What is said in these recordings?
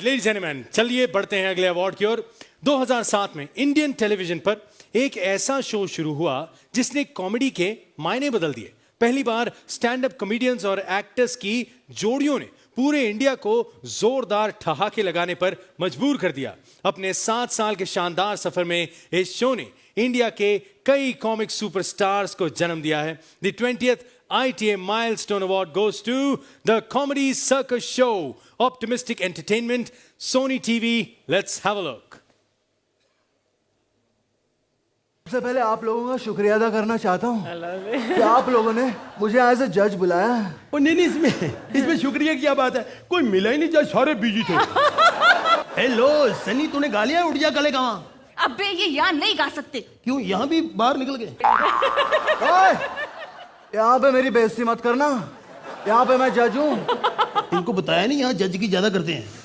Ladies and gentleman, चलिए बढ़ते हैं अगले अवार्ड की ओर। 2007 में इंडियन टेलीविजन पर एक ऐसा शो शुरू हुआ जिसने कॉमेडी के मायने बदल दिए। पहली बार स्टैंड अप कॉमेडियंस और एक्टर्स की जोड़ियों ने पूरे इंडिया को जोरदार ठहाके लगाने पर मजबूर कर दिया। अपने 7 साल के शानदार सफर में इस शो ने इंडिया के कई कॉमिक सुपरस्टार्स को जन्म दिया है। The 20th ITA Milestone Award goes to the Comedy Circus Show, Optimistic Entertainment, Sony TV. Let's have a look. सबसे पहले आप लोगों का शुक्रिया अदा करना चाहता हूँ कि आप लोगों ने मुझे एज ए जज बुलाया। नहीं, इसमें शुक्रिया की क्या बात है, कोई मिला ही नहीं, जज सारे बिजी थे। हेलो सनी, तूने गा लिया उड़िया गले कहाँ? अबे ये यहाँ नहीं गा सकते। क्यों, यहाँ भी बाहर निकल गए? यहाँ पे मेरी बेइज्जती मत करना, यहाँ पे मैं जज हूँ। इनको बताया नहीं यहाँ जज की ज्यादा करते हैं।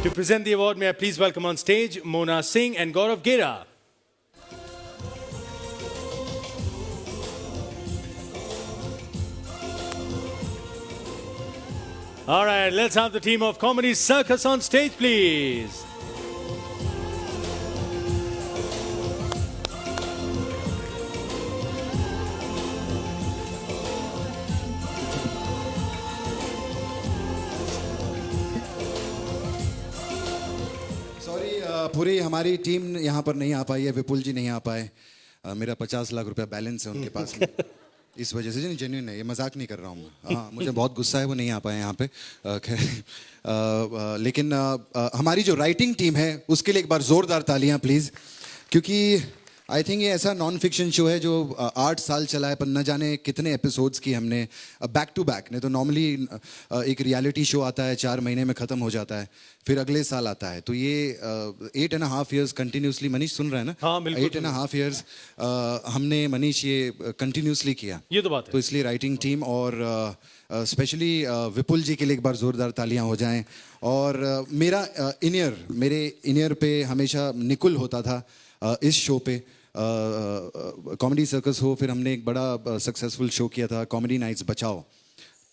To present the award, may I please welcome on stage Mona Singh and Gaurav Gera. All right, let's have the team of Comedy Circus on stage, please. पूरी हमारी टीम यहाँ पर नहीं आ पाई है, विपुल जी नहीं आ पाए। मेरा 50 लाख रुपया बैलेंस है उनके पास में, इस वजह से। नहीं, जेन्युइन है, ये मजाक नहीं कर रहा हूँ। हाँ, मुझे बहुत गुस्सा है, वो नहीं आ पाए यहाँ पे। लेकिन हमारी जो राइटिंग टीम है उसके लिए एक बार जोरदार तालियां प्लीज़, क्योंकि आई थिंक ये ऐसा नॉन फिक्शन शो है जो 8 साल चला है, पर न जाने कितने एपिसोड्स की हमने बैक टू बैक। नहीं तो नॉर्मली एक रियलिटी शो आता है, 4 महीने में ख़त्म हो जाता है, फिर अगले साल आता है। तो ये 8.5 years कंटिन्यूसली, मनीष सुन रहा है ना? हाँ, बिल्कुल। 8.5 years हमने, मनीष, ये कंटिन्यूसली किया। ये तो बात है। तो इसलिए राइटिंग टीम और स्पेशली विपुल जी के लिए एक बार ज़ोरदार तालियां हो जाएं। और मेरे इन-ईयर पे हमेशा निकुल होता था इस शो पे, कॉमेडी सर्कस हो, फिर हमने एक बड़ा सक्सेसफुल शो किया था कॉमेडी नाइट्स बचाओ।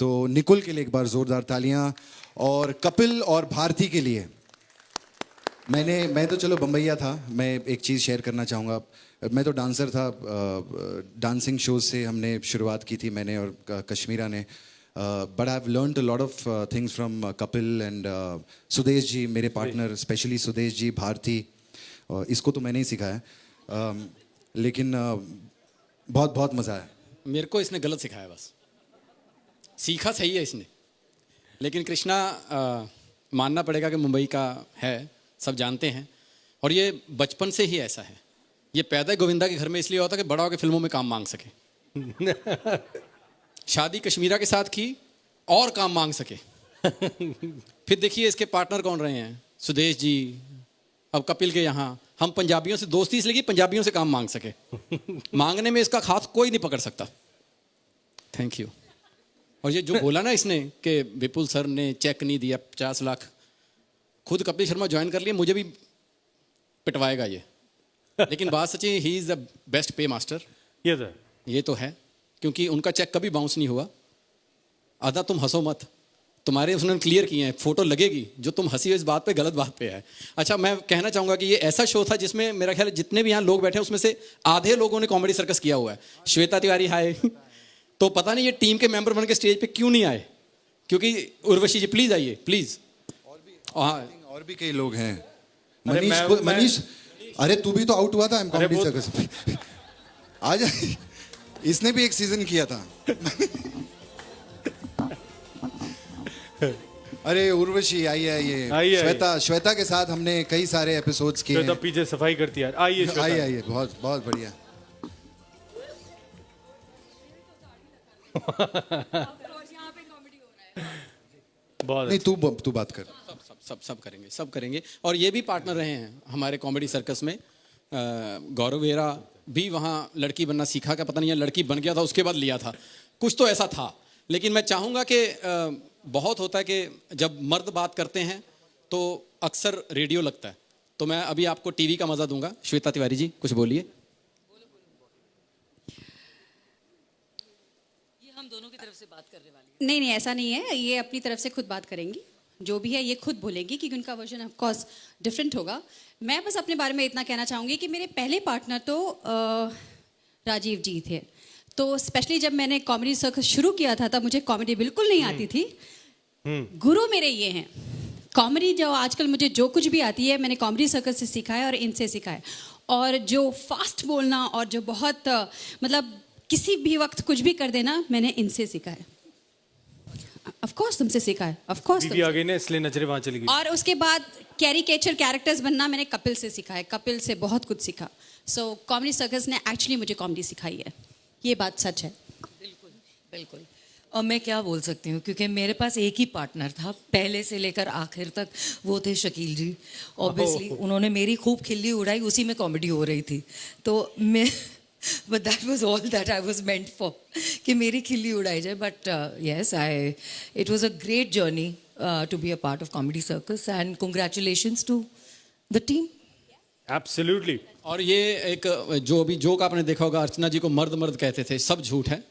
तो निकुल के लिए एक बार ज़ोरदार तालियां। और कपिल और भारती के लिए मैं तो चलो बम्बईया था, मैं एक चीज़ शेयर करना चाहूँगा। मैं तो डांसर था, डांसिंग शोज से हमने शुरुआत की थी, मैंने और कश्मीरा ने। But I have learned a lot of things from Kapil and Sudesh ji, मेरे पार्टनर, स्पेशली सुदेश जी, भारती। इसको तो मैंने ही सिखाया, लेकिन बहुत बहुत मज़ा आया। मेरे को इसने गलत सिखाया, बस सीखा सही है इसने। लेकिन कृष्णा, मानना पड़ेगा कि मुंबई का है, सब जानते हैं, और ये बचपन से ही ऐसा है। ये पैदा गोविंदा के घर में इसलिए होता कि बड़ा होकर फिल्मों में काम मांग सके। शादी कश्मीरा के साथ की और काम मांग सके। फिर देखिए इसके पार्टनर कौन रहे हैं, सुदेश जी, अब कपिल के यहाँ। हम पंजाबियों से दोस्ती इसलिए कि पंजाबियों से काम मांग सके। मांगने में इसका हाथ कोई नहीं पकड़ सकता। Thank you. और ये जो बोला ना इसने कि विपुल सर ने चेक नहीं दिया 50 लाख, खुद कपिल शर्मा ज्वाइन कर लिए, मुझे भी पिटवाएगा ये। लेकिन बात सच्ची, ही इज़ द बेस्ट पे मास्टर। ये तो है, क्योंकि उनका चेक कभी बाउंस नहीं हुआ। आधा तुम हंसो मत, तुम्हारे उसने क्लियर किए हैं, फोटो लगेगी, जो तुम हंसी हो इस बात पे गलत बात पे है। अच्छा, मैं कहना चाहूँगा कि ये ऐसा शो था जिसमें मेरा ख्याल है जितने भी यहाँ लोग बैठे हैं उसमें से आधे लोगों ने कॉमेडी सर्कस किया हुआ है। श्वेता तिवारी हाय। तो पता नहीं ये टीम के मेंबर बन के स्टेज पे क्यों नहीं आए, क्योंकि उर्वशी जी प्लीज आइए, प्लीज। और भी कई लोग हैं। मनीष, अरे तू भी तो आउट हुआ था कॉमेडी सर्कस में। आज इसने भी एक सीजन किया था। अरे उर्वशी आइए। श्वेता के साथ हमने कई सारे एपिसोड्स किए। श्वेता पीछे सफाई करती है। आइए। बहुत बहुत बढ़िया। नहीं, तू बात कर। सब करेंगे। और ये भी पार्टनर रहे हैं हमारे कॉमेडी सर्कस में। गौरव वेरा भी वहाँ लड़की बनना सीखा, क्या पता नहीं, लड़की बन गया था उसके बाद लिया था, कुछ तो ऐसा था। लेकिन मैं चाहूँगा कि बहुत होता है कि जब मर्द बात करते हैं तो अक्सर रेडियो लगता है, तो मैं अभी आपको टीवी का मज़ा दूंगा। श्वेता तिवारी जी कुछ बोलिए। ये हम दोनों की तरफ से बात नहीं नहीं, ऐसा नहीं है, ये अपनी तरफ से खुद बात करेंगी, जो भी है ये खुद बोलेंगी क्योंकि उनका वर्जन ऑफ कोर्स डिफरेंट होगा। मैं बस अपने बारे में इतना कहना चाहूँगी कि मेरे पहले पार्टनर तो राजीव जी थे। तो स्पेशली जब मैंने कॉमेडी सर्कस शुरू किया था तब मुझे कॉमेडी बिल्कुल नहीं आती थी। गुरु मेरे ये हैं, कॉमेडी जो आजकल मुझे जो कुछ भी आती है मैंने कॉमेडी सर्कस से सीखा है और इनसे सीखा है। और जो फास्ट बोलना और जो बहुत मतलब किसी भी वक्त कुछ भी कर देना मैंने इनसे सीखा है। ऑफ कोर्स तुमसे सीखा है, ऑफ कोर्स। बीवी आ गई ना इसलिए नजरें वहां चली गई। और उसके बाद कैरिकेचर कैरेक्टर्स बनना मैंने कपिल से सीखा है, कपिल से बहुत कुछ सीखा। सो कॉमेडी सर्कस ने एक्चुअली मुझे कॉमेडी सिखाई है, ये बात सच है। बिल्कुल। और मैं क्या बोल सकती हूँ, क्योंकि मेरे पास एक ही पार्टनर था पहले से लेकर आखिर तक, वो थे शकील जी। ऑब्वियसली उन्होंने मेरी खूब खिल्ली उड़ाई, उसी में कॉमेडी हो रही थी। तो मैं but that was all that I was meant for, कि मेरी खिल्ली उड़ाई जाए। But yes, it was a great journey to be a part of Comedy Circus and congratulations to the team. Absolutely. और ये एक जो अभी जोक आपने देखा होगा, अर्चना जी को मर्द मर्द कहते थे, सब झूठ है।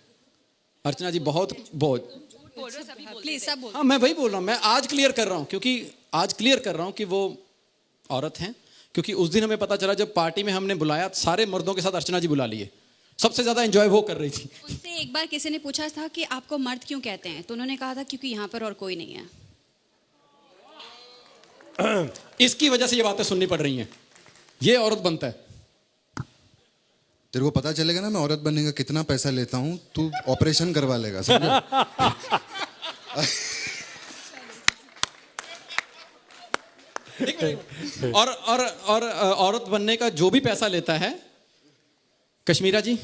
अर्चना जी बहुत प्लीज सब बोलो। हाँ, मैं वही बोल रहा हूँ, मैं आज क्लियर कर रहा हूँ कि वो औरत हैं। क्योंकि उस दिन हमें पता चला जब पार्टी में हमने बुलाया, सारे मर्दों के साथ अर्चना जी बुला लिए, सबसे ज्यादा एंजॉय वो कर रही थी। उससे एक बार किसी ने पूछा था कि आपको मर्द क्यों कहते हैं, तो उन्होंने कहा था क्योंकि यहाँ पर और कोई नहीं है। इसकी वजह से ये बातें सुननी पड़ रही हैं, ये औरत बनता है। तेरे को पता चलेगा ना मैं औरत बनने का कितना पैसा लेता हूँ, तू ऑपरेशन करवा लेगा, समझा? और औरत बनने का जो भी पैसा लेता है, कश्मीरा जी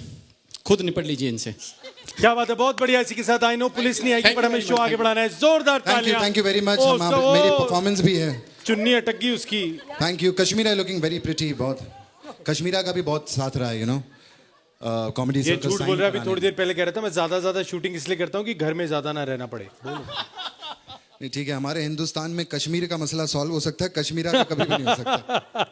खुद निपट लीजिए इनसे। क्या बात है, बहुत बढ़िया। इसी के साथ आई नो पुलिस नहीं आएगी, पर हमें शो आगे बढ़ाना है। जोरदार तालियां। Thank you very much. मेरी परफॉर्मेंस भी है। चुन्नी अटक गई उसकी। Thank you. Kashmira looking very pretty. बहुत कश्मीरा का भी बहुत साथ रहा है, यू नो कॉमेडी। ये झूठ बोल रहा है, अभी थोड़ी देर पहले कह रहा था मैं ज्यादा शूटिंग इसलिए करता हूँ कि घर में ज्यादा ना रहना पड़े। नहीं ठीक है, हमारे हिंदुस्तान में कश्मीर का मसला सॉल्व हो सकता है, कश्मीरा का कभी भी नहीं हो सकता।